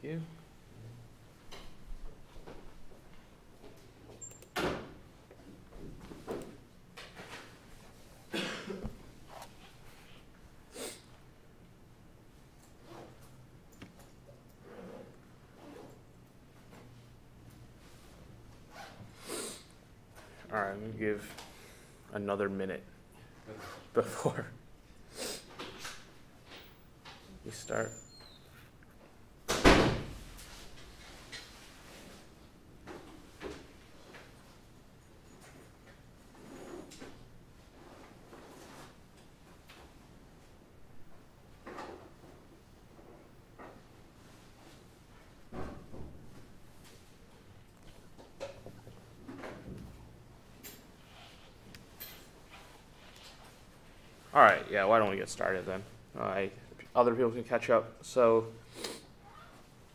you. All right, I'm going to give another minute before we start. All right, yeah, why don't we get started then? Other people can catch up. So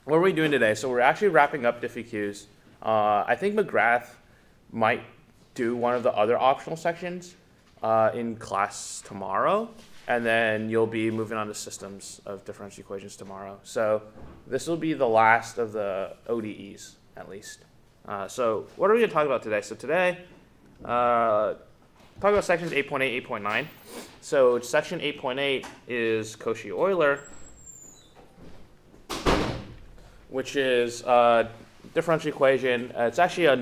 what are we doing today? So we're actually wrapping up diffie-qs. I think McGrath might do one of the other optional sections in class tomorrow, and then you'll be moving on to systems of differential equations tomorrow. So this will be the last of the ODEs, at least. So what are we going to talk about today? So today, talk about sections 8.8, 8.9. So section 8.8 is Cauchy Euler, which is a differential equation. It's actually a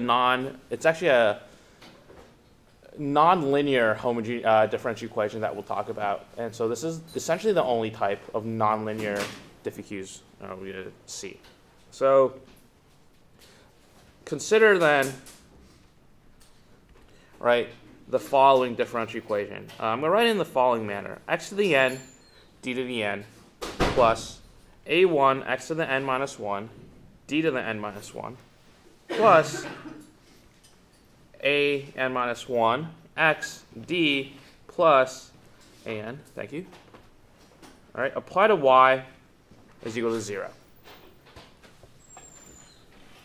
non-linear differential equation that we'll talk about. And so this is essentially the only type of non-linear diffie-qs we're going to see. So consider then, right, the following differential equation. I'm going to write it in the following manner. X to the n, d to the n, plus a1, x to the n minus 1, d to the n minus 1, plus a n minus 1, x, d, plus a n. Thank you. All right, apply to y is equal to 0.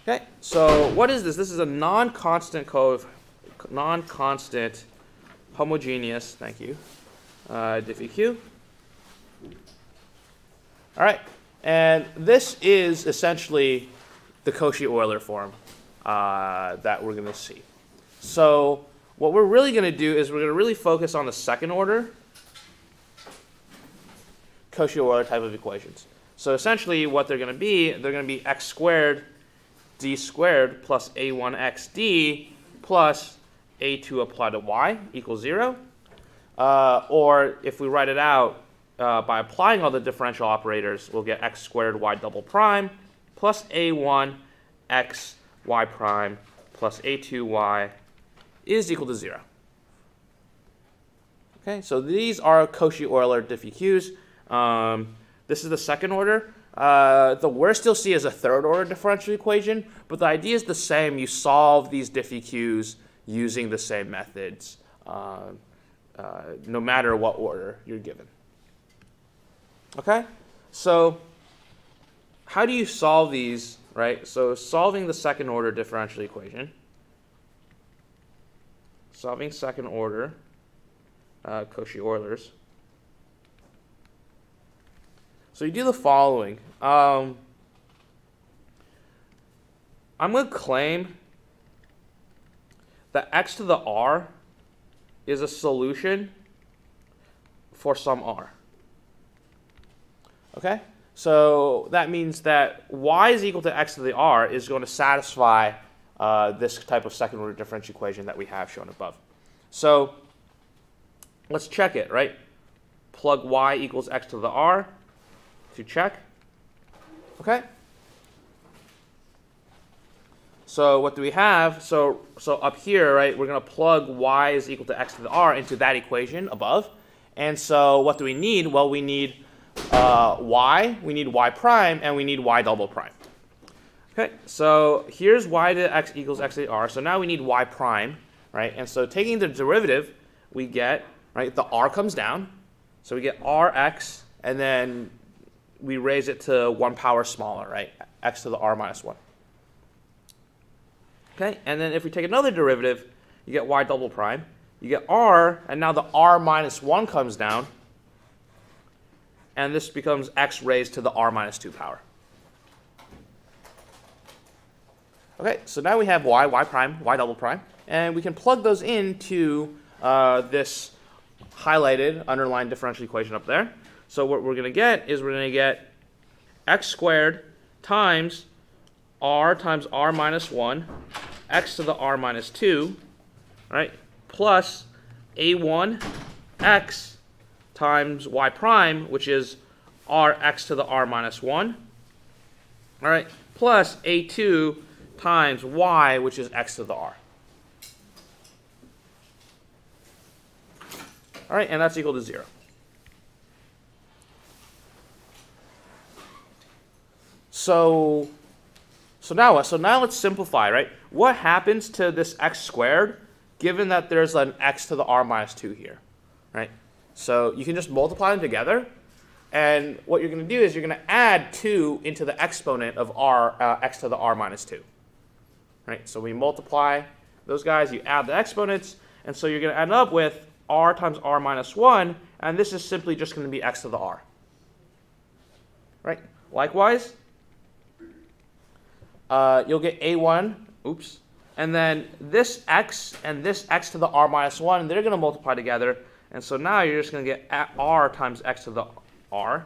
Okay, so what is this? This is a non-constant homogeneous, thank you, diffie-q. All right, and this is essentially the Cauchy Euler form that we're going to see. So what we're really going to do is we're going to really focus on the second order Cauchy Euler type of equations. So essentially what they're going to be x squared d squared plus a1xd plus a2 applied to y equals 0. Or if we write it out by applying all the differential operators, we'll get x squared y double prime plus a1 x y prime plus a2 y is equal to 0. Okay, so these are Cauchy Euler diffie-qs. This is the second order. The worst you'll see is a third order differential equation, but the idea is the same. You solve these diffie-qs using the same methods, no matter what order you're given. Okay, so how do you solve these, right? So solving the second order differential equation, solving second order Cauchy Eulers. So you do the following. I'm going to claim that x to the r is a solution for some r. Okay? So that means that y is equal to x to the r is going to satisfy this type of second order differential equation that we have shown above. So let's check it, right? Plug y equals x to the r to check. Okay? So what do we have? So up here, right, we're going to plug y is equal to x to the r into that equation above. And so what do we need? Well, we need y, we need y prime, and we need y double prime. Okay, so here's y to x equals x to the r. So now we need y prime, right? And so taking the derivative, we get, right, the r comes down. So we get rx, and then we raise it to 1 power smaller, right? X to the r minus 1. Okay, and then if we take another derivative, you get y double prime. You get r, and now the r minus 1 comes down. And this becomes x raised to the r minus 2 power. Okay, so now we have y prime, y double prime, and we can plug those into this highlighted underlined differential equation up there. So what we're going to get is we're going to get x squared times r minus 1, x to the r minus 2, right, plus a1x times y prime, which is rx to the r minus 1, all right, plus a2 times y, which is x to the r. All right, and that's equal to 0. So now let's simplify, right? What happens to this x squared given that there's an x to the r minus 2 here, right? So you can just multiply them together, and what you're going to do is you're going to add 2 into the exponent of x to the r minus 2, right? So we multiply those guys, you add the exponents, and so you're going to end up with r times r minus 1, and this is simply just going to be x to the r, right? Likewise, you'll get a1, oops, and then this x and this x to the r minus 1, they're going to multiply together, and so now you're just going to get r times x to the r.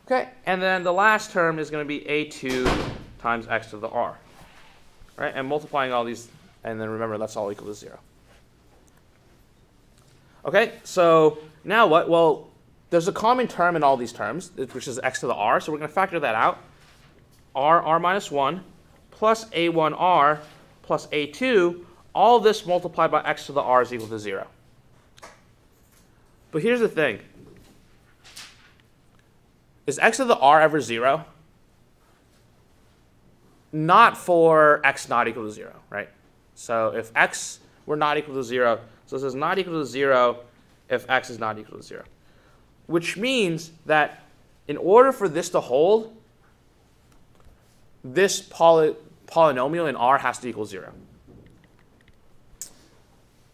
Okay, and then the last term is going to be a2 times x to the r, right? And multiplying all these, and then remember that's all equal to 0. Okay, so now what? Well, there's a common term in all these terms, which is x to the r, so we're going to factor that out. r minus 1 plus a1r plus a2, all this multiplied by x to the r is equal to 0. But here's the thing. Is x to the r ever 0? Not for x not equal to 0, right? So if x were not equal to 0, so this is not equal to 0 if x is not equal to 0. Which means that in order for this to hold, this polynomial in R has to equal 0.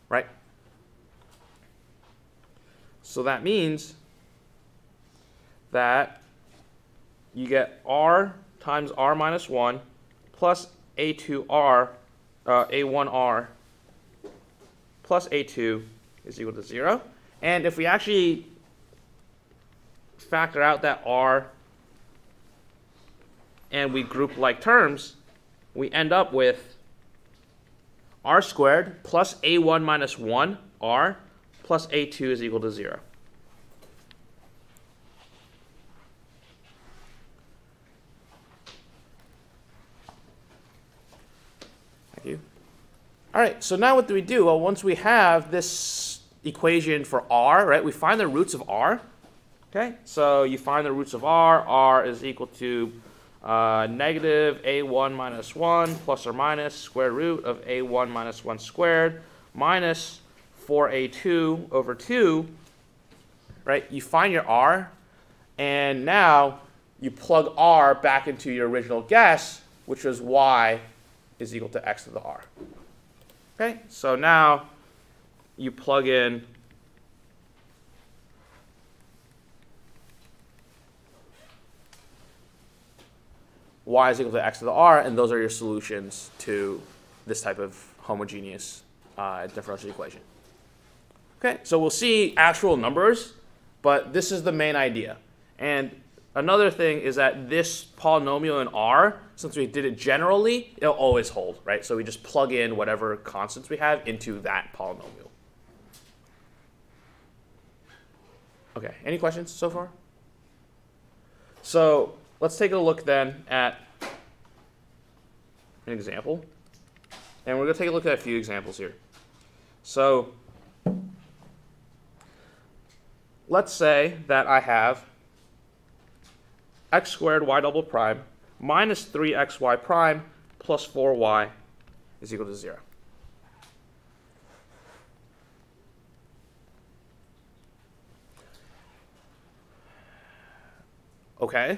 Right? So that means that you get R times R minus 1 plus A2R, A1R plus A2 is equal to 0. And if we actually factor out that R and we group like terms, we end up with R squared plus A1 minus 1 R plus A2 is equal to 0. Thank you. All right, so now what do we do? Well, once we have this equation for R, right, we find the roots of R. Okay, so you find the roots of R. R is equal to negative A1 minus 1 plus or minus square root of A1 minus 1 squared minus 4A2 over 2. Right, you find your R, and now you plug R back into your original guess, which was Y is equal to X to the R. Okay, so now you plug in Y is equal to X to the R, and those are your solutions to this type of homogeneous differential equation. Okay, so we'll see actual numbers, but this is the main idea. And another thing is that this polynomial in R, since we did it generally, it'll always hold, right? So we just plug in whatever constants we have into that polynomial. Okay, any questions so far? So let's take a look then at an example. And we're going to take a look at a few examples here. So let's say that I have x squared y double prime minus 3xy prime plus 4y is equal to 0. Okay.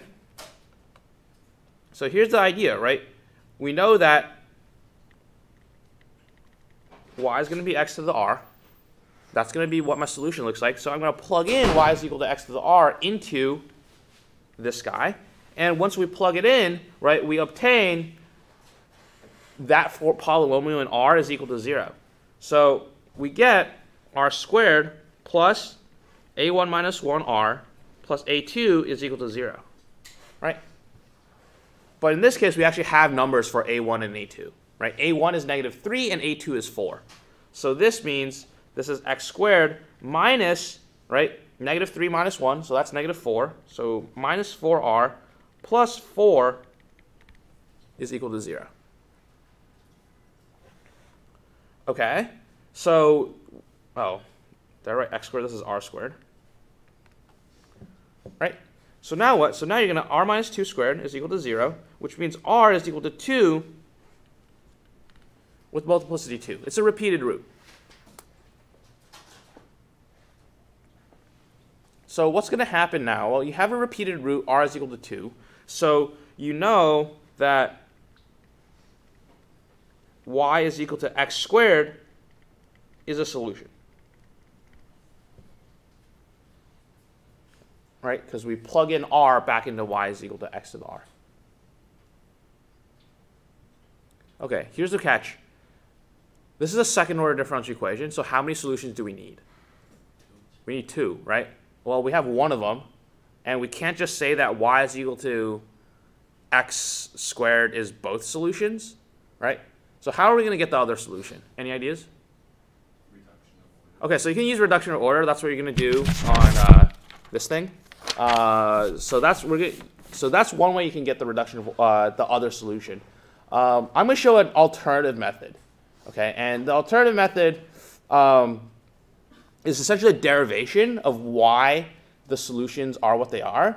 So here's the idea, right? We know that y is going to be x to the r. That's going to be what my solution looks like. So I'm going to plug in y is equal to x to the r into this guy. And once we plug it in, right, we obtain that polynomial in R is equal to 0. So we get R squared plus A1 minus 1R plus A2 is equal to 0, right? But in this case, we actually have numbers for A1 and A2, right? A1 is -3 and A2 is 4. So this means this is x squared minus, right, -3 minus 1, so that's -4. So minus 4R plus 4 is equal to 0. Okay, so, oh, did I write x squared? This is R squared. Right? So now what? So now you're going to R minus 2 squared is equal to 0, which means R is equal to 2 with multiplicity 2. It's a repeated root. So what's going to happen now? Well, you have a repeated root, R is equal to 2. So you know that y is equal to x squared is a solution. Right? Because we plug in R back into y is equal to x to the R. Okay, here's the catch. This is a second order differential equation, so how many solutions do we need? We need 2, right? Well, we have one of them, and we can't just say that y is equal to x squared is both solutions, right? So how are we going to get the other solution? Any ideas? Okay, so you can use reduction of order. That's what you're going to do on this thing. So that's one way you can get the reduction of the other solution. I'm going to show an alternative method. Okay, and the alternative method is essentially a derivation of why the solutions are what they are.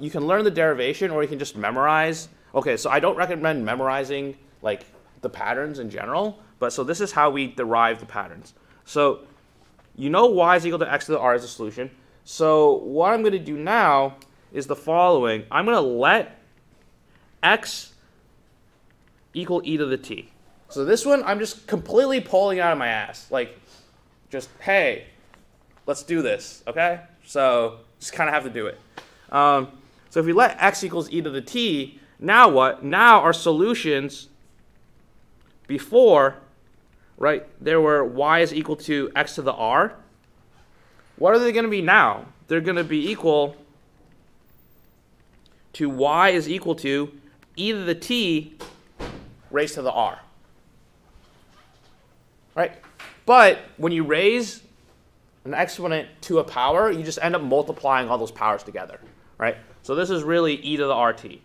You can learn the derivation, or you can just memorize. Okay, so I don't recommend memorizing like the patterns in general, but so this is how we derive the patterns. So you know y is equal to x to the r is a solution. So what I'm going to do now is the following. I'm going to let x equal e to the t. So this one I'm just completely pulling out of my ass. Like, just, hey, let's do this, okay? So just kind of have to do it. So if we let x equals e to the t, now what? Now our solutions before, right, there were y is equal to x to the r. What are they going to be now? They're going to be equal to y is equal to e to the t raised to the r. Right? But when you raise an exponent to a power, you just end up multiplying all those powers together. Right? So this is really e to the rt.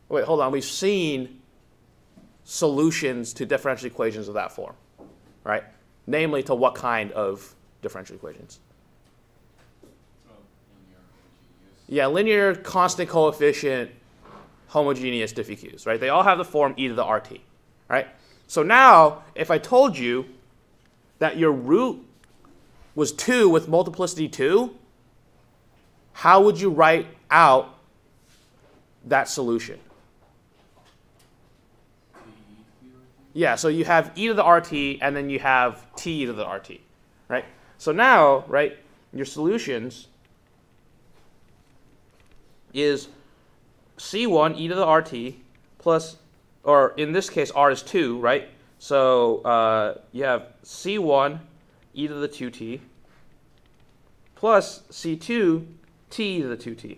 Wait, hold on. We've seen solutions to differential equations of that form. Right? Namely, to what kind of differential equations? Yeah, linear, constant coefficient, homogeneous diffuse, right? They all have the form e to the rt, right? So now, if I told you that your root was 2 with multiplicity 2, how would you write out that solution? Yeah, so you have e to the rt, and then you have t to the rt, right? So now, right, your solutions is c1 e to the rt plus, or in this case, r is 2, right? So you have c1 e to the 2t plus c2 t to the 2t.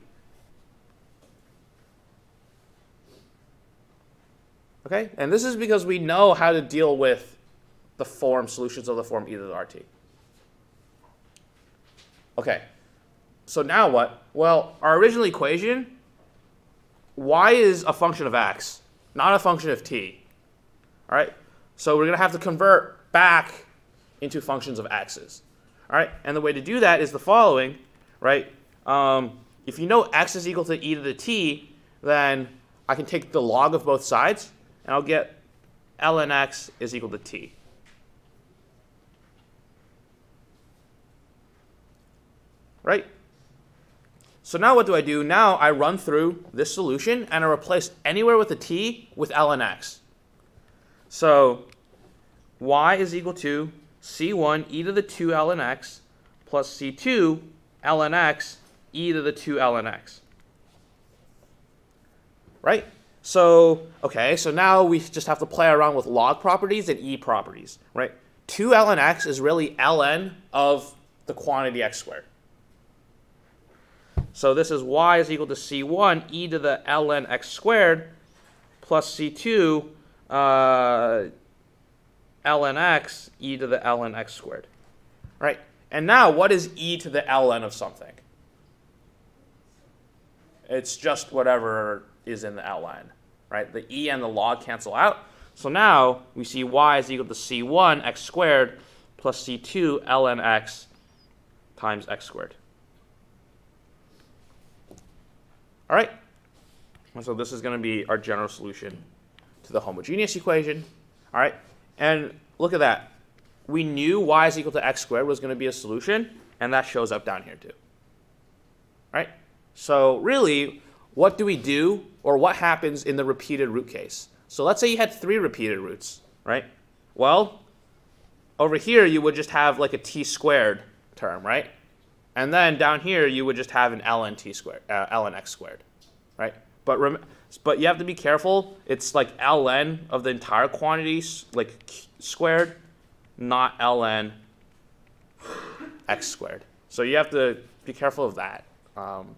Okay, and this is because we know how to deal with the form solutions of the form e to the rt. Okay, so now what? Well, our original equation, y is a function of x, not a function of t. All right, so we're going to have to convert back into functions of x's. All right, and the way to do that is the following, right? If you know x is equal to e to the t, then I can take the log of both sides, and I'll get ln x is equal to t. Right? So now what do I do? Now I run through this solution, and I replace anywhere with a t with ln x. So y is equal to c1 e to the 2 ln x plus c2 ln x e to the 2 ln x. Right? So, okay, so now we just have to play around with log properties and e properties, right? 2 ln x is really ln of the quantity x squared. So this is y is equal to c1 e to the ln x squared plus c2 ln x e to the ln x squared, right? And now what is e to the ln of something? It's just whatever is in the ln, right? The e and the log cancel out. So now we see y is equal to c1 x squared plus c2 ln x times x squared. All right. And so this is going to be our general solution to the homogeneous equation. All right. And look at that. We knew y is equal to x squared was going to be a solution, and that shows up down here too. Right? So really, what do we do, or what happens in the repeated root case? So let's say you had 3 repeated roots, right? Well, over here you would just have like a t squared term, right? And then down here you would just have an ln t squared, ln x squared, right? But you have to be careful. It's like ln of the entire quantity, like squared, not ln x squared. So you have to be careful of that.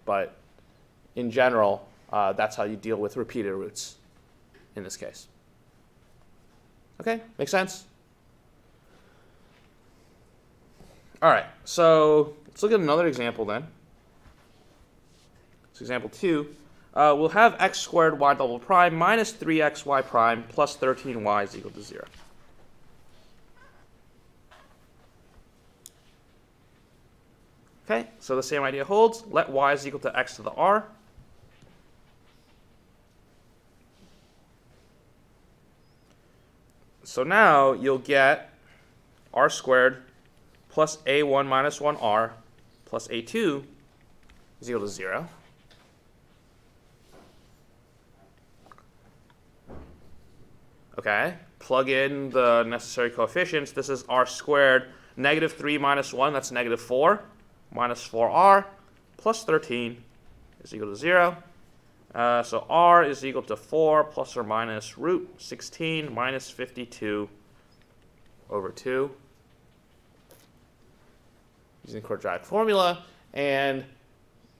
But in general, that's how you deal with repeated roots in this case. Okay, makes sense? All right, so let's look at another example then. So example 2. We'll have x squared y double prime minus 3xy prime plus 13y is equal to 0. Okay, so the same idea holds. Let y is equal to x to the r. So now you'll get r squared plus a1 minus 1r plus a2 is equal to 0. Okay, plug in the necessary coefficients. This is r squared, negative 3 minus 1, that's negative 4, minus 4r plus 13 is equal to 0. So r is equal to 4 plus or minus root 16 minus 52 over 2 using quadratic formula. And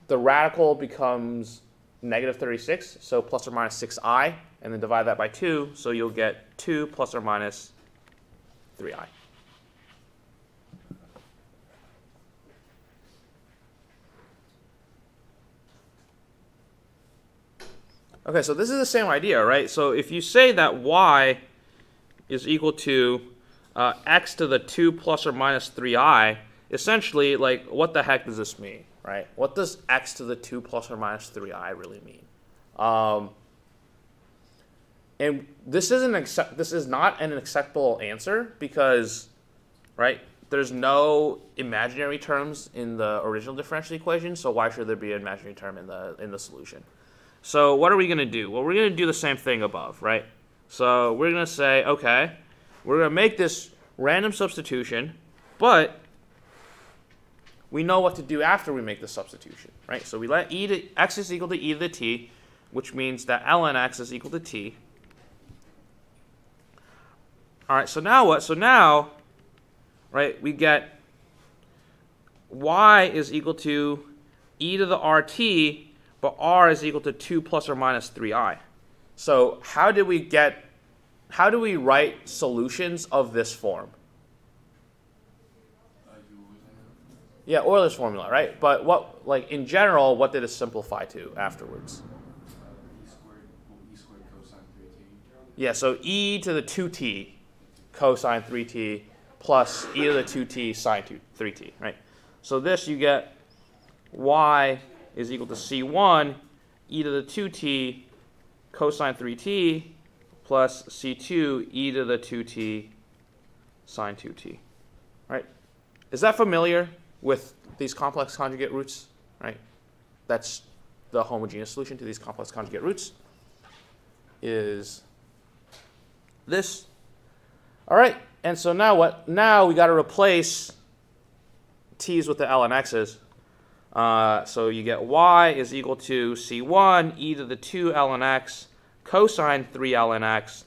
the radical becomes negative 36, so plus or minus 6i, and then divide that by 2, so you'll get 2 plus or minus 3i. Okay, so this is the same idea, right? So if you say that y is equal to x to the 2 plus or minus 3i, essentially, like, what the heck does this mean, right? What does x to the 2 plus or minus 3i really mean? And this is not an acceptable answer because, right, there's no imaginary terms in the original differential equation, so why should there be an imaginary term in the solution? So what are we going to do? Well, we're going to do the same thing above, right? So we're going to say, okay, we're going to make this random substitution, but we know what to do after we make the substitution, right? So we let x is equal to e to the t, which means that ln x is equal to t. All right, so now what? So now, right, we get y is equal to e to the rt, but r is equal to 2 plus or minus 3i. So how do we write solutions of this form? Yeah, Euler's formula, right? But what, like in general, what did it simplify to afterwards? E squared cosine 3t. Yeah, so e to the 2t cosine 3t plus e to the 2t sine 3t, right? So this you get y is equal to c1 e to the 2t cosine 3t plus c2 e to the 2t sine 2t, right? Is that familiar with these complex conjugate roots, right? That's the homogeneous solution to these complex conjugate roots is this. All right, and so now what? Now we got to replace t's with the ln x's. So you get y is equal to c1 e to the 2 ln x cosine 3 ln x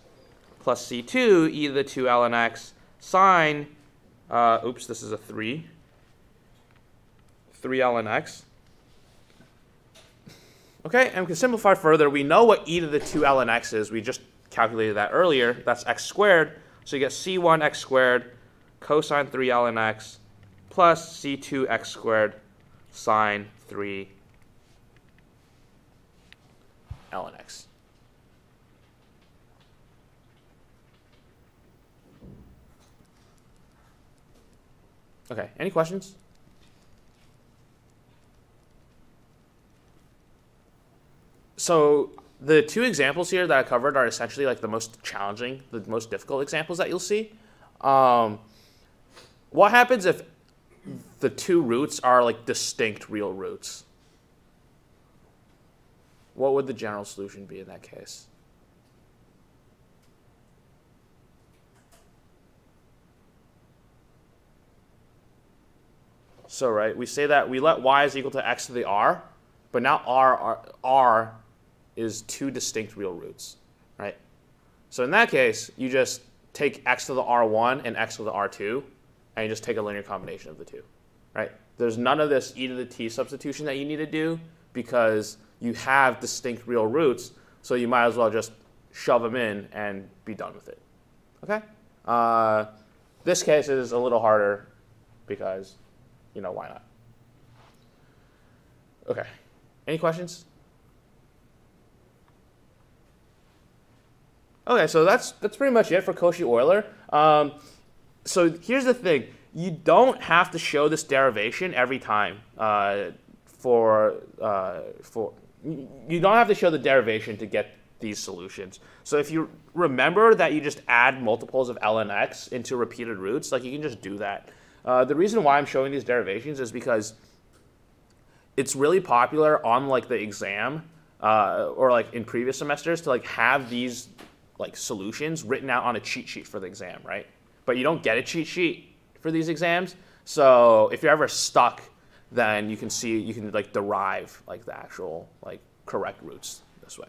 plus c2 e to the 2 ln x sine, oops, this is a 3 ln x. Okay, and we can simplify further. We know what e to the 2 ln x is. We just calculated that earlier. That's x squared. So you get c1 x squared cosine 3 ln x plus c2 x squared sine 3 ln x. Okay, any questions? So the two examples here that I covered are essentially like the most challenging, the most difficult examples that you'll see. What happens if the two roots are like distinct real roots? What would the general solution be in that case? So, right, we say that we let y is equal to x to the r, but now r is two distinct real roots, right? So in that case, you just take x to the r1 and x to the r2, and you just take a linear combination of the two, right? There's none of this e to the t substitution that you need to do because you have distinct real roots, so you might as well just shove them in and be done with it, okay? This case is a little harder because, you know, why not? Okay, any questions? Okay, so that's pretty much it for Cauchy Euler. So here's the thing: you don't have to show this derivation every time. You don't have to show the derivation to get these solutions. So if you remember that you just add multiples of ln x into repeated roots, like you can just do that. The reason why I'm showing these derivations is because it's really popular on like the exam or like in previous semesters to like have these like solutions written out on a cheat sheet for the exam, right? But you don't get a cheat sheet for these exams. So if you're ever stuck, then you can see, you can like derive like the actual like correct roots this way.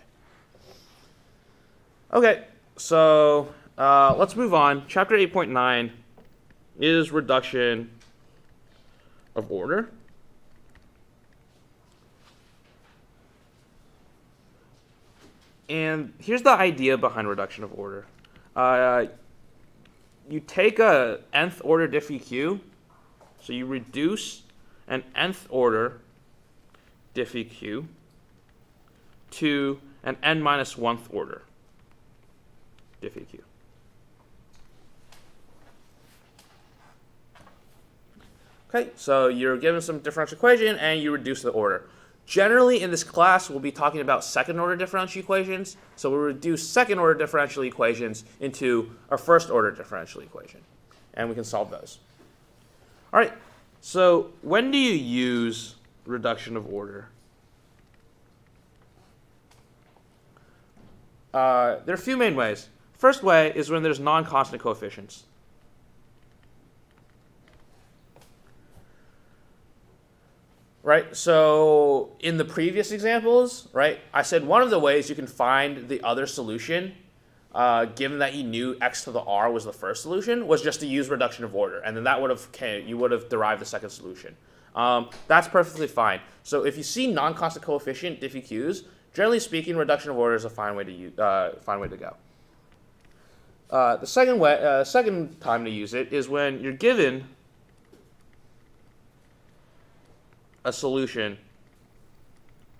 Okay, so let's move on. Chapter 8.9 is reduction of order. And here's the idea behind reduction of order. You take a nth order diffeq, so you reduce an nth order diffeq to an n minus 1th order diffeq. Okay, so you're given some differential equation and you reduce the order. Generally, in this class, we'll be talking about second-order differential equations. So we'll reduce second-order differential equations into our first-order differential equation. And we can solve those. All right, so when do you use reduction of order? There are a few main ways. First way is when there's non-constant coefficients. Right, so in the previous examples, right, I said one of the ways you can find the other solution, given that you knew x to the r was the first solution, was just to use reduction of order, and then that would have you would have derived the second solution. That's perfectly fine. So if you see non-constant coefficient diffeqs, generally speaking, reduction of order is a fine way to go. The second time to use it is when you're given a solution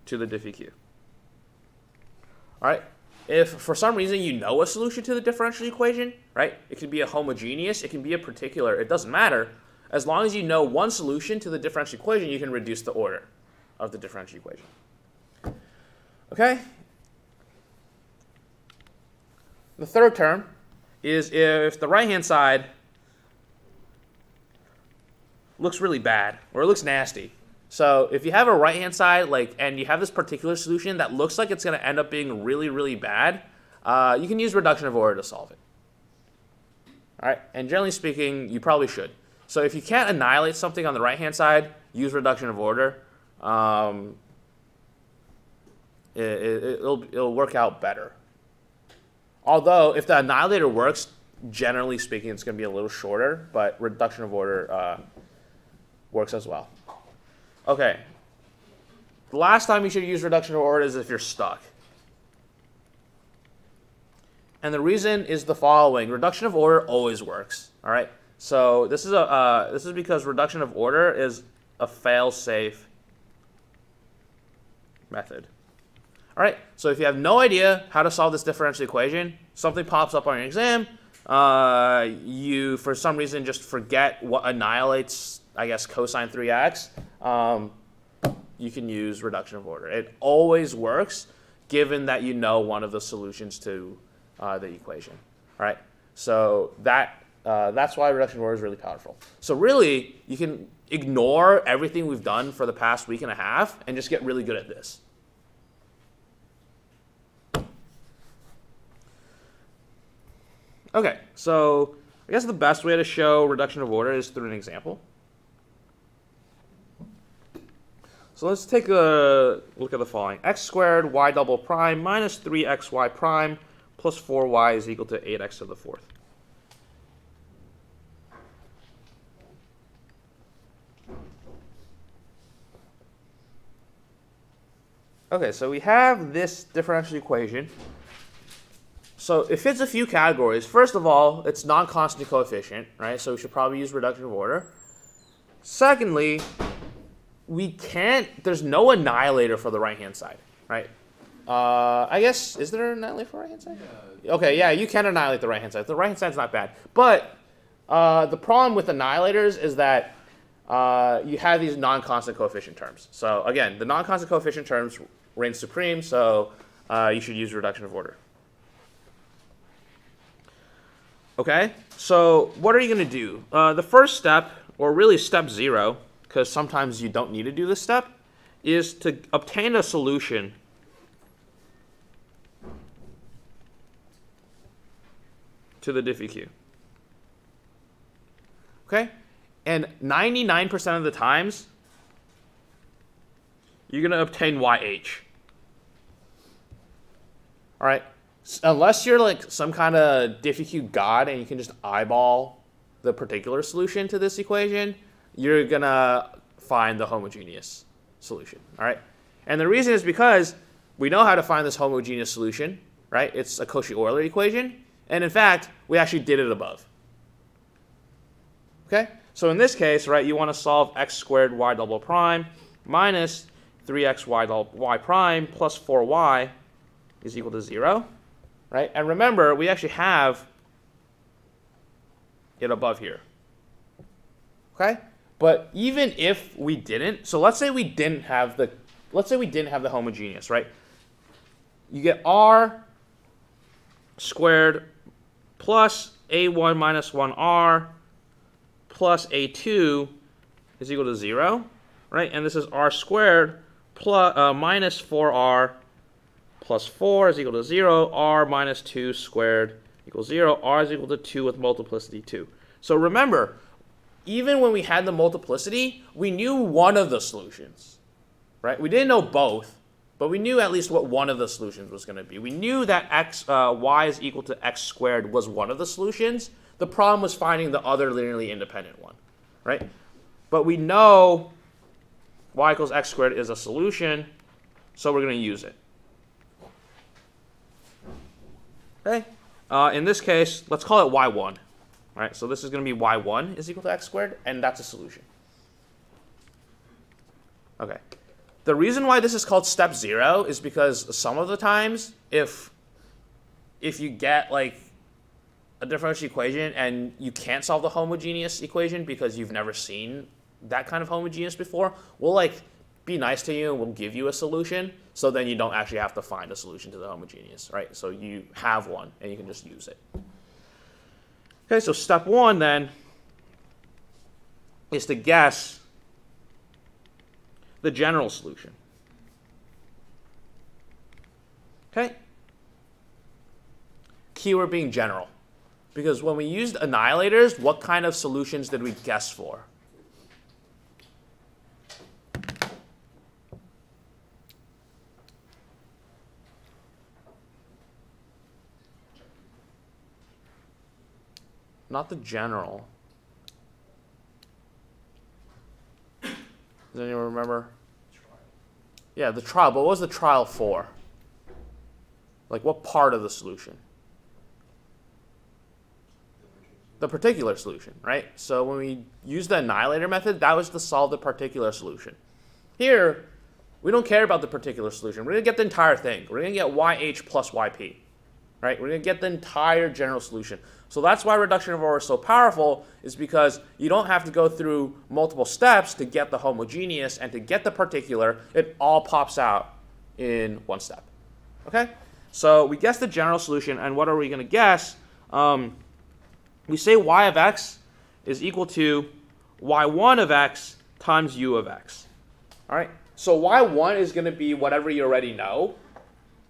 to the diffeq. All right. If for some reason you know a solution to the differential equation, right? It can be a homogeneous, it can be a particular, it doesn't matter. As long as you know one solution to the differential equation, you can reduce the order of the differential equation. Okay? The third term is if the right-hand side looks really bad or it looks nasty. So if you have a right-hand side and you have this particular solution that looks like it's going to end up being really, really bad, you can use reduction of order to solve it. All right, and generally speaking, you probably should. So if you can't annihilate something on the right-hand side, use reduction of order. it'll work out better. Although, if the annihilator works, generally speaking, it's going to be a little shorter, but reduction of order works as well. Okay. The last time you should use reduction of order is if you're stuck. And the reason is the following. Reduction of order always works. All right. So this is because reduction of order is a fail-safe method. All right. So if you have no idea how to solve this differential equation, something pops up on your exam, you for some reason just forget what annihilates, I guess, cosine 3x, you can use reduction of order. It always works, given that you know one of the solutions to the equation. All right. So that's why reduction of order is really powerful. So really, you can ignore everything we've done for the past week and a half and just get really good at this. Okay, so I guess the best way to show reduction of order is through an example. So let's take a look at the following. X squared y double prime minus 3xy prime plus 4y is equal to 8x to the fourth. Okay, so we have this differential equation. So it fits a few categories. First of all, it's non-constant coefficient, right? So we should probably use reduction of order. Secondly, there's no annihilator for the right-hand side, right? I guess, is there an annihilator for the right-hand side? Yeah. Okay, yeah, you can annihilate the right-hand side. The right-hand side's not bad. But the problem with annihilators is that you have these non-constant coefficient terms. So again, the non-constant coefficient terms reign supreme, so you should use reduction of order. Okay, so what are you going to do? The first step, or really step 0, because sometimes you don't need to do this step, is to obtain a solution to the diffie-q. Okay, and 99% of the times, you're going to obtain YH. All right. Unless you're like some kind of diffie-q god and you can just eyeball the particular solution to this equation, you're going to find the homogeneous solution. All right. And the reason is because we know how to find this homogeneous solution, right? It's a Cauchy-Euler equation. And in fact, we actually did it above. Okay. So in this case, right, you want to solve x squared y double prime minus 3xy prime plus 4y is equal to 0. Right? And remember, we actually have it above here. Okay? But even if we didn't, so let's say we didn't have the homogeneous, right? You get r squared plus a1 minus 1r plus a2 is equal to 0, right? And this is r squared plus minus 4r plus 4 is equal to 0, r minus 2 squared equals 0, r is equal to 2 with multiplicity 2. So remember, even when we had the multiplicity, we knew one of the solutions, right? We didn't know both, but we knew at least what one of the solutions was going to be. We knew that y is equal to x squared was one of the solutions. The problem was finding the other linearly independent one, right? But we know y equals x squared is a solution, so we're going to use it. Okay. In this case, let's call it y1. Right? So this is going to be y1 is equal to x squared, and that's a solution. Okay. The reason why this is called step 0 is because some of the times, if you get like a differential equation and you can't solve the homogeneous equation because you've never seen that kind of homogeneous before, we'll like be nice to you and we'll give you a solution, so then you don't actually have to find a solution to the homogeneous, right? So you have one and you can just use it. Okay, so step 1 then is to guess the general solution. Okay? Keyword being general. Because when we used annihilators, what kind of solutions did we guess for? not the general. Does anyone remember? Trial. Yeah, the trial. But what was the trial for? Like, what part of the solution? The particular solution, right? So when we use the annihilator method, that was to solve the particular solution. Here, we don't care about the particular solution. We're going to get the entire thing. We're going to get YH plus YP, right? We're going to get the entire general solution. So that's why reduction of order is so powerful, is because you don't have to go through multiple steps to get the homogeneous and to get the particular. It all pops out in one step, okay? So we guess the general solution, and what are we going to guess? We say y of x is equal to y1 of x times u of x. All right? So y1 is going to be whatever you already know.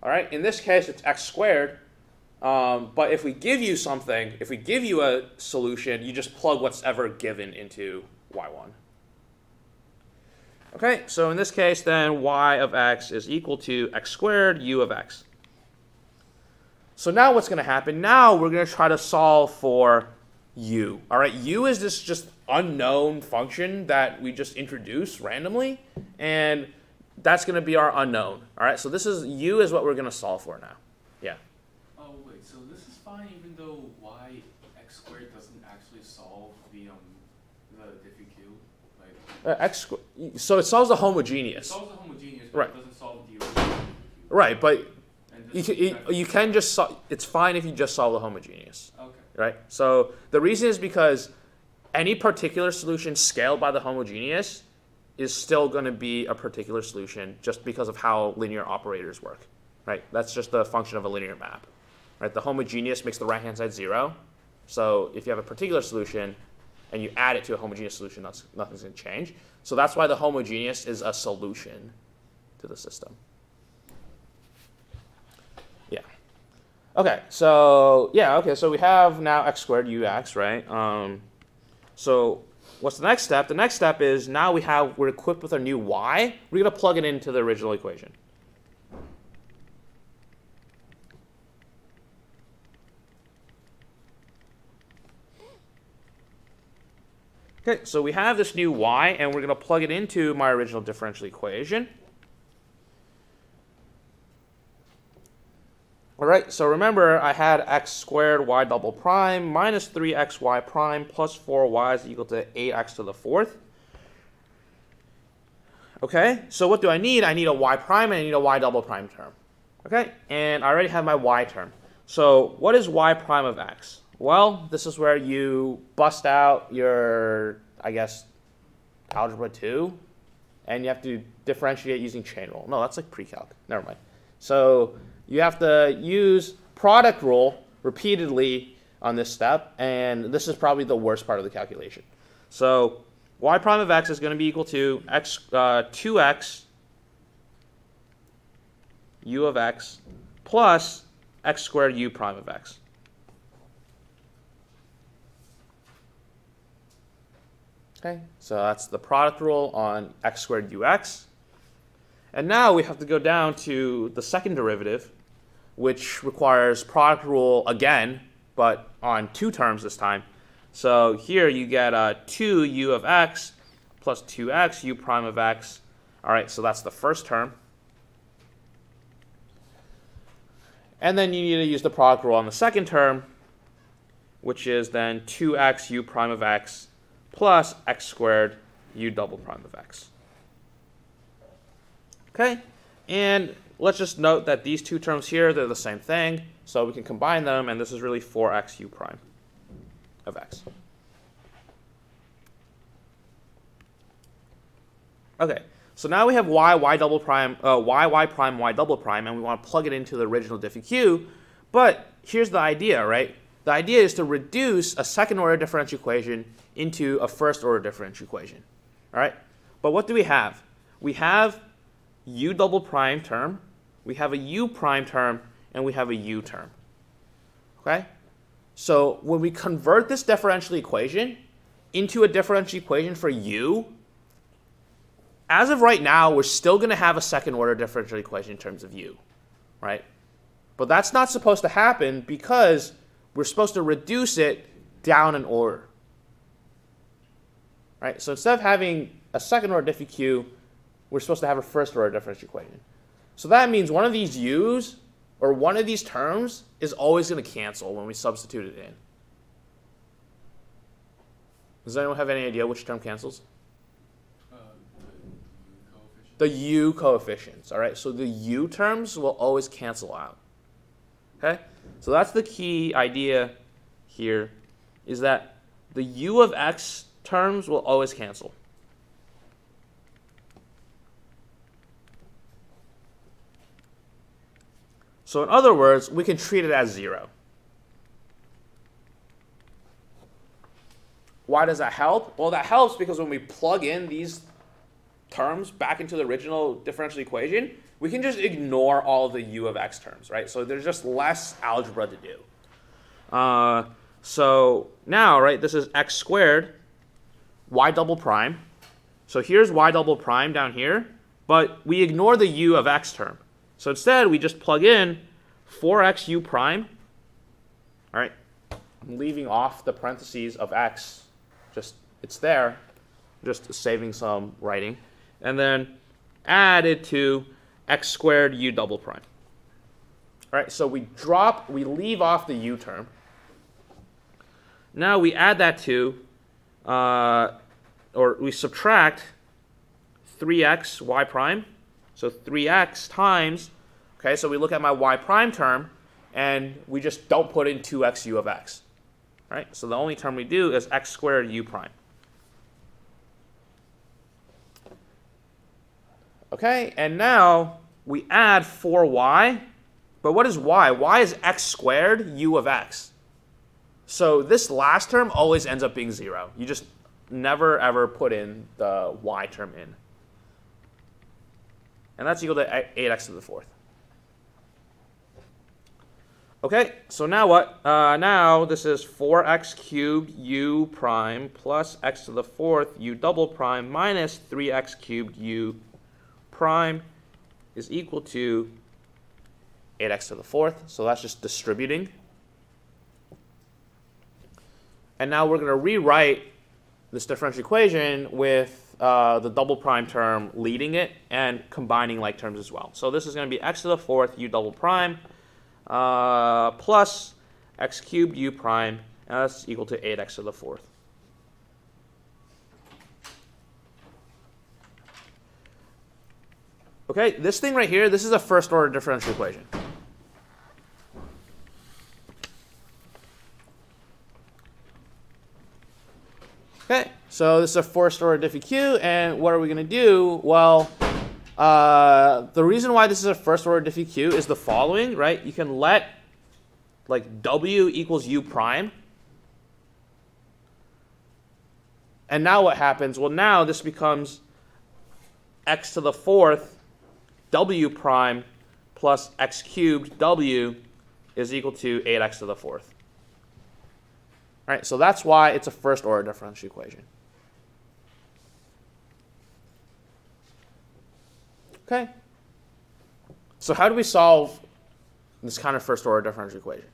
All right? In this case, it's x squared. But if we give you something, if we give you a solution, you just plug what's ever given into y1. Okay? So in this case, then y of x is equal to x squared u of x. So now what's going to happen? Now we're going to try to solve for u. All right, u is this just unknown function that we just introduce randomly, and that's going to be our unknown. All right, so this is u is what we're going to solve for now. Yeah. Oh wait, so this is fine even though y x squared doesn't actually solve the diffie. So it solves the homogeneous. It solves the homogeneous, but right. It doesn't solve the original. Right, but you can just solve. It's fine if you just solve the homogeneous. Okay. Right. So the reason is because any particular solution scaled by the homogeneous is still going to be a particular solution just because of how linear operators work. Right. That's just the function of a linear map. Right. The homogeneous makes the right hand side 0. So if you have a particular solution and you add it to a homogeneous solution, nothing's going to change. So that's why the homogeneous is a solution to the system. Okay, so so we have now x squared ux, right? So what's the next step? The next step is now we're equipped with our new y. We're going to plug it into the original equation. Okay, so we have this new y, and we're going to plug it into my original differential equation. All right, so remember I had x squared y double prime minus 3xy prime plus 4y is equal to 8x to the 4th. Okay, so what do I need? I need a y prime and I need a y double prime term. Okay, and I already have my y term. So what is y prime of x? Well, this is where you bust out your, I guess, algebra 2, and you have to differentiate using chain rule. No, that's like pre-calc. Never mind. So you have to use product rule repeatedly on this step, and this is probably the worst part of the calculation. So y prime of x is going to be equal to 2x u of x plus x squared u prime of x. Okay, so that's the product rule on x squared ux. And now we have to go down to the second derivative, which requires product rule again, but on 2 terms this time. So here you get 2u of x plus 2x u prime of x. All right, so that's the first term. And then you need to use the product rule on the second term, which is then 2x u prime of x plus x squared u double prime of x. Okay, and let's just note that these 2 terms here, they're the same thing, so we can combine them, and this is really 4x u prime of x. Okay, so now we have y double prime, y prime, y double prime, and we want to plug it into the original diffie, but here's the idea, right? The idea is to reduce a second-order differential equation into a first-order differential equation, all right? But what do we have? We have u double prime term, we have a u prime term, and we have a u term. Okay? So when we convert this differential equation into a differential equation for u, as of right now, we're still going to have a second-order differential equation in terms of u, right? But that's not supposed to happen because we're supposed to reduce it down in order. Right? So instead of having a second order diffie-q, we're supposed to have a first order differential equation. So that means one of these u's or one of these terms is always going to cancel when we substitute it in. Does anyone have any idea which term cancels? The u coefficients. All right, so the u terms will always cancel out. Okay, so that's the key idea here, is that the u of x terms will always cancel. So in other words, we can treat it as 0. Why does that help? Well, that helps because when we plug in these terms back into the original differential equation, we can just ignore all of the u of x terms, right? So there's just less algebra to do. So now, right, this is x squared, y double prime. So here's y double prime down here, but we ignore the u of x term. So instead, we just plug in 4x u prime. All right, I'm leaving off the parentheses of x. Just, it's there, just saving some writing. And then add it to x squared u double prime. All right, so we leave off the u term. Now we add that to, or we subtract 3x y prime. So 3x times, okay, so we look at my y prime term, and we just don't put in 2x u of x. Right? So the only term we do is x squared u prime. Okay, and now we add 4y. But what is y? Y is x squared u of x. So this last term always ends up being 0. You just never, ever put in the y term in. And that's equal to 8x to the fourth. Okay, so now what? Now this is 4x cubed u prime plus x to the fourth u double prime minus 3x cubed u prime is equal to 8x to the fourth. So that's just distributing. And now we're going to rewrite this differential equation with the double prime term leading it and combining like terms as well. So this is going to be x to the fourth u double prime plus x cubed u prime, and that's equal to 8x to the fourth. Okay, this thing right here, this is a first order differential equation. Okay, so this is a first order diffie-q, and what are we going to do? Well, the reason why this is a first order diffie-q is the following, right? You can let like w equals u prime. And now what happens? Well, now this becomes x to the fourth w prime plus x cubed w is equal to 8x to the fourth. All right, so that's why it's a first order differential equation. Okay. So how do we solve this kind of first order differential equation?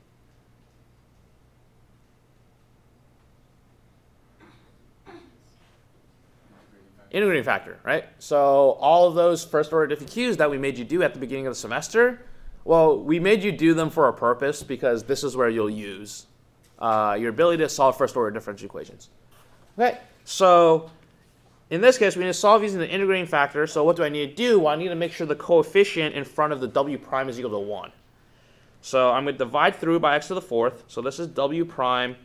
Integrating factor, right? So all of those first order diffie-q's that we made you do at the beginning of the semester, well, we made you do them for a purpose because this is where you'll use your ability to solve first order differential equations. Okay, so in this case, we need to solve using the integrating factor. So what do I need to do? Well, I need to make sure the coefficient in front of the w prime is equal to 1. So I'm going to divide through by x to the fourth. So this is w prime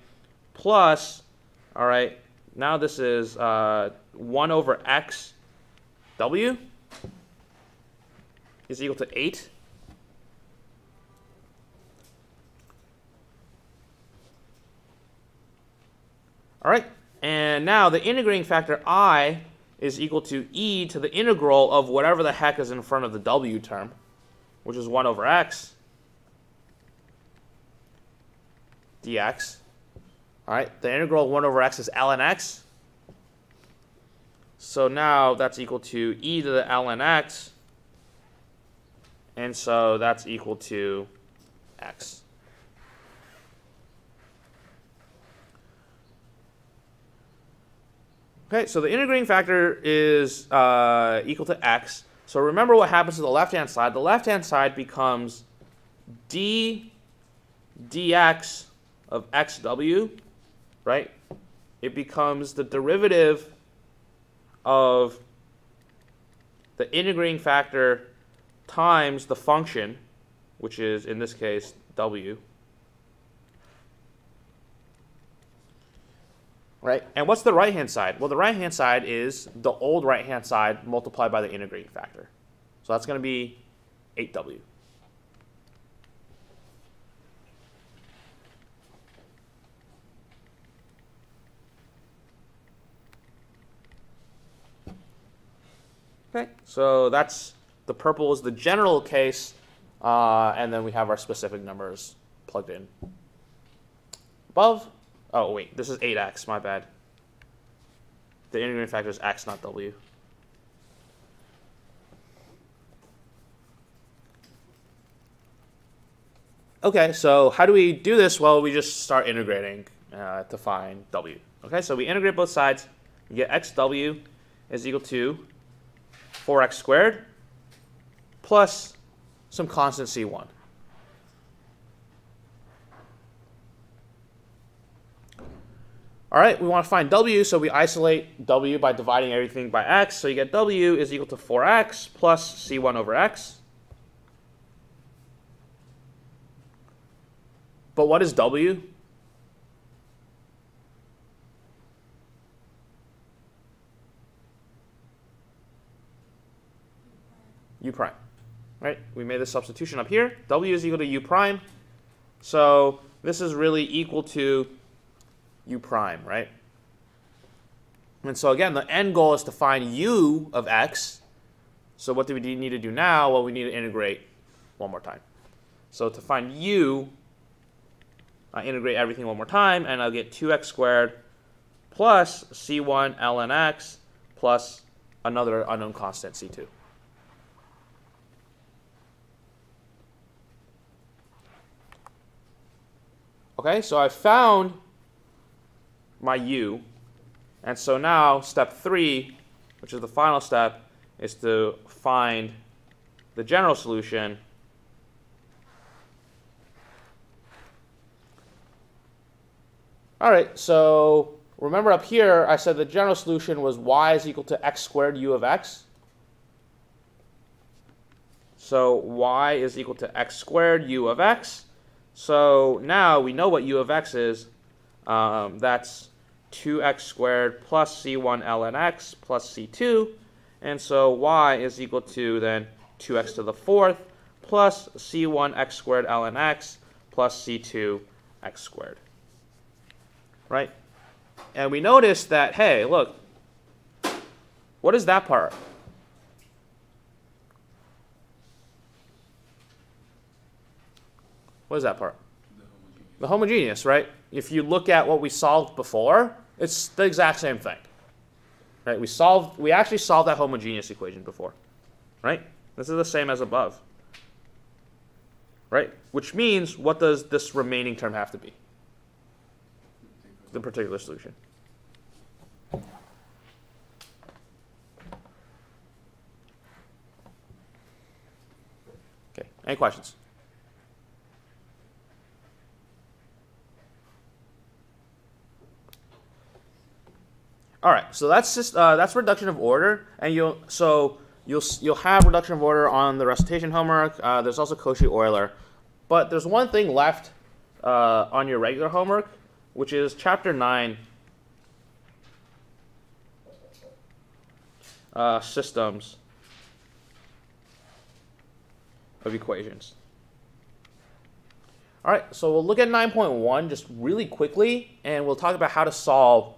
plus, all right, now this is 1 over x w is equal to 8. All right, and now the integrating factor I is equal to e to the integral of whatever the heck is in front of the w term, which is 1 over x dx. All right, the integral of 1 over x is ln x. So now that's equal to e to the ln x, and so that's equal to x. Okay, so the integrating factor is equal to x. So remember what happens to the left-hand side. The left-hand side becomes d dx of xw, right? It becomes the derivative of the integrating factor times the function, which is, in this case, w. Right? And what's the right-hand side? Well, the right-hand side is the old right-hand side multiplied by the integrating factor. So that's going to be 8w. Okay, so that's the purple is the general case, and then we have our specific numbers plugged in above. Oh, wait, this is 8x, my bad. The integrating factor is x, not w. Okay, so how do we do this? Well, we just start integrating to find w. Okay, so we integrate both sides. We get xw is equal to 4x squared plus some constant c1. All right, we want to find w, so we isolate w by dividing everything by x. So you get w is equal to 4x plus c1 over x. But what is w? U prime, right? We made this substitution up here. W is equal to U prime. So this is really equal to U prime, right? And so again, the end goal is to find U of X. So what do we need to do now? Well, we need to integrate one more time. So to find U, I integrate everything one more time, and I'll get 2x squared plus C1 ln x plus another unknown constant, C2. Okay, so I found my u, and so now step 3, which is the final step, is to find the general solution. All right, so remember up here I said the general solution was y is equal to x squared u of x. So y is equal to x squared u of x. So now we know what u of x is. That's 2x squared plus c1 ln x plus c2. And so y is equal to then 2x to the 4th plus c1 x squared ln x plus c2 x squared. Right? And we notice that, hey, look, what is that part? What is that part? The homogeneous, right? If you look at what we solved before, it's the exact same thing. Right? We actually solved that homogeneous equation before. Right? This is the same as above. Right? Which means, what does this remaining term have to be? The particular solution. Okay, any questions? All right, so that's just that's reduction of order, and you'll have reduction of order on the recitation homework. There's also Cauchy Euler, but there's one thing left on your regular homework, which is chapter 9, systems of equations. All right, so we'll look at 9.1 just really quickly, and we'll talk about how to solve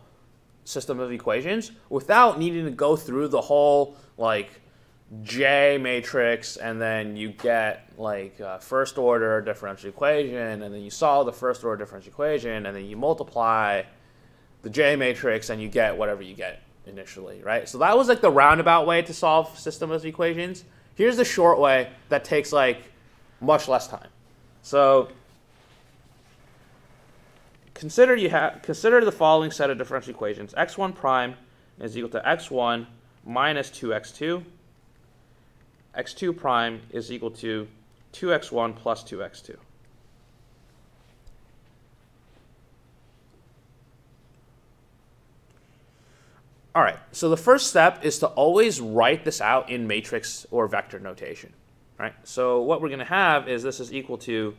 system of equations without needing to go through the whole like J matrix, and then you get like first order differential equation, and then you solve the first order differential equation, and then you multiply the J matrix, and you get whatever you get initially, right? So that was like the roundabout way to solve system of equations. Here's the short way that takes like much less time. So consider the following set of differential equations: x1 prime is equal to x1 minus 2x2. x2 prime is equal to 2x1 plus 2x2. All right, so the first step is to always write this out in matrix or vector notation. Right? So what we're going to have is this is equal to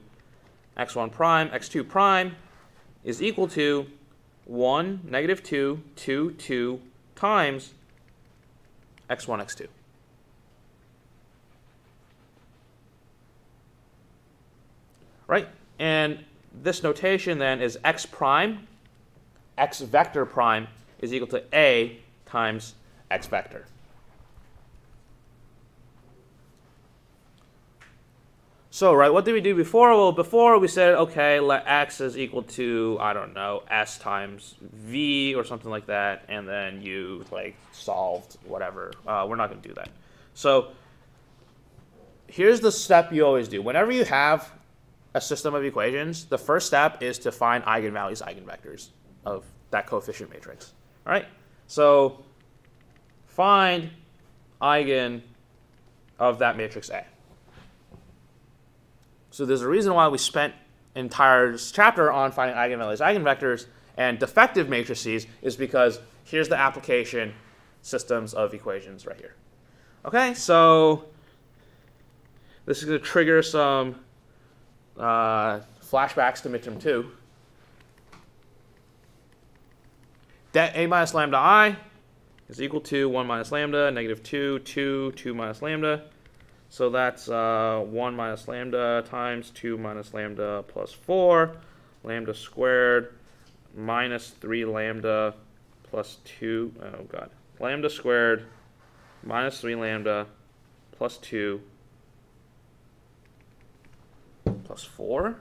x1 prime, x2 prime is equal to 1, negative 2, 2, 2 times x1, x2. Right? And this notation then is x prime, x vector prime is equal to a times x vector. So, right, what did we do before? Well, before we said, okay, let x is equal to, I don't know, s times v or something like that, and then you, like, solved whatever. We're not going to do that. So, here's the step you always do. Whenever you have a system of equations, the first step is to find eigenvalues, eigenvectors of that coefficient matrix. All right? So, find eigen of that matrix A. So there's a reason why we spent an entire chapter on finding eigenvalues, eigenvectors, and defective matrices is because here's the application systems of equations right here. Okay, so this is going to trigger some flashbacks to midterm 2. Det A minus lambda I is equal to 1 minus lambda, negative 2, 2, 2 minus lambda. So that's 1 minus lambda times 2 minus lambda plus 4, lambda squared minus 3 lambda plus 2, oh god, lambda squared minus 3 lambda plus 2 plus 4.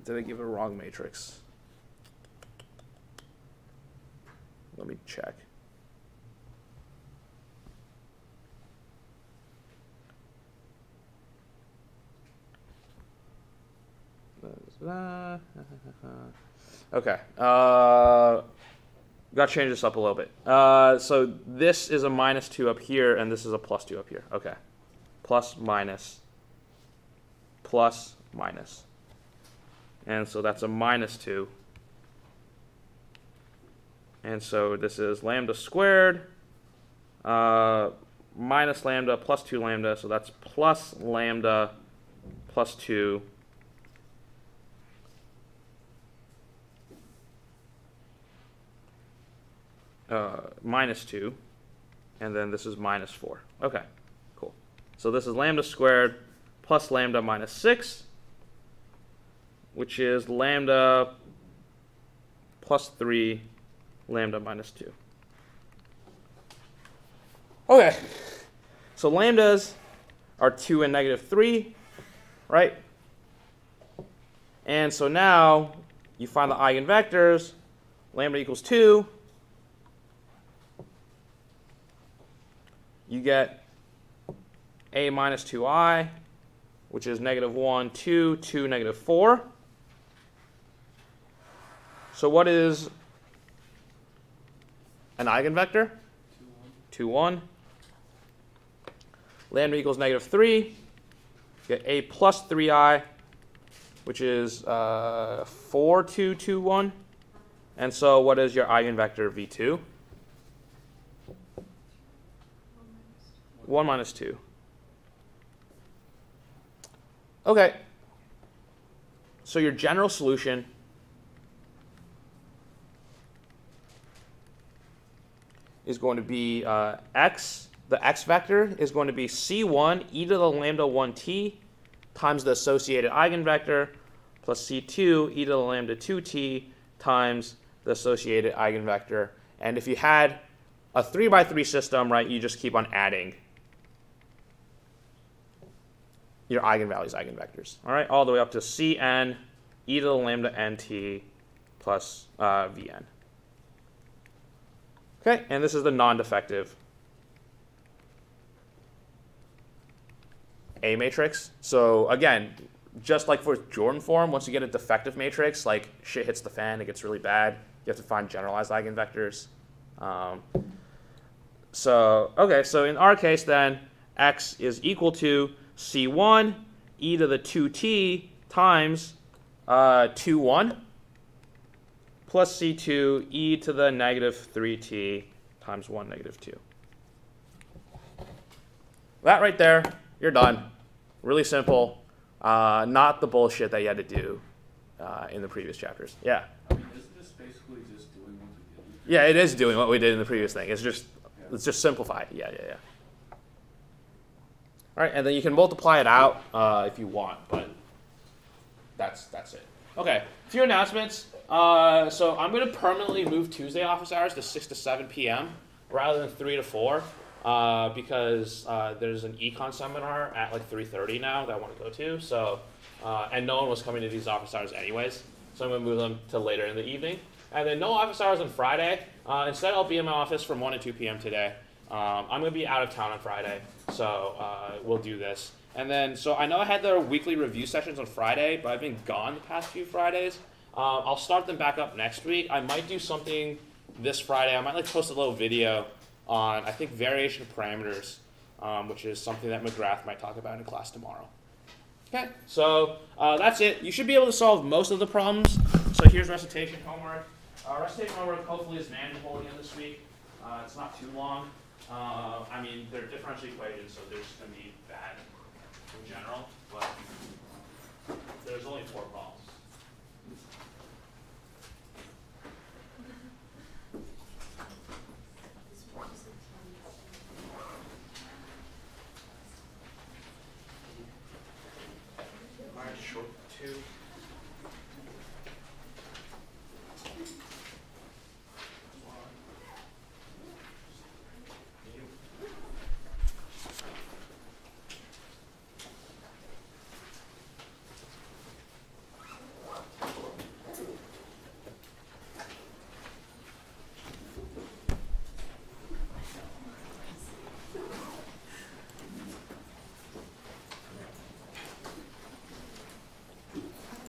Did I give a wrong matrix? Let me check. Okay. Got to change this up a little bit. So this is a minus 2 up here, and this is a plus 2 up here. Okay. Plus, minus. Plus, minus. And so that's a minus 2. And so this is lambda squared minus lambda plus 2 lambda. So that's plus lambda plus 2 minus 2, and then this is minus 4. Okay, cool. So this is lambda squared plus lambda minus 6, which is lambda plus 3 lambda minus 2. Okay, so lambdas are 2 and negative 3, right? And so now you find the eigenvectors. Lambda equals 2. You get a minus 2i, which is negative 1, 2, 2, negative 4. So what is an eigenvector? 2, 1. Lambda equals negative 3. You get a plus 3i, which is 4, 2, 2, 1. And so what is your eigenvector v2? 1 minus 2. Okay. So your general solution is going to be x. The x vector is going to be c1 e to the lambda 1t times the associated eigenvector plus c2 e to the lambda 2t times the associated eigenvector. And if you had a 3 by 3 system, right, you just keep on adding your eigenvalues, eigenvectors, all right, all the way up to Cn e to the lambda nt plus Vn. Okay, and this is the non-defective A matrix. So again, just like for Jordan form, once you get a defective matrix, like shit hits the fan, it gets really bad. You have to find generalized eigenvectors. So in our case then, x is equal to c1 e to the 2t times 2, 1 plus c2 e to the negative 3t times 1, negative 2. That right there, you're done. Really simple. Not the bullshit that you had to do in the previous chapters. Yeah. I mean, isn't this basically just doing what we did? Yeah, it is doing what we did in the previous thing. It's just simplified. Yeah. All right, and then you can multiply it out if you want, but that's it. Okay, a few announcements. So I'm going to permanently move Tuesday office hours to 6 to 7 p.m. rather than 3 to 4 because there's an econ seminar at like 3:30 now that I want to go to. So and no one was coming to these office hours anyways, so I'm going to move them to later in the evening. And then no office hours on Friday. Instead, I'll be in my office from 1 to 2 p.m. today. I'm going to be out of town on Friday, so we'll do this. And then, so I know I had the weekly review sessions on Friday, but I've been gone the past few Fridays. I'll start them back up next week. I might do something this Friday. I might like post a little video on, I think, variation of parameters, which is something that McGrath might talk about in class tomorrow. Okay, so that's it. You should be able to solve most of the problems. So here's recitation homework. Recitation homework hopefully is manageable again this week. It's not too long. I mean, they're differential equations, so they're just going to be bad in general, but there's only 4 problems.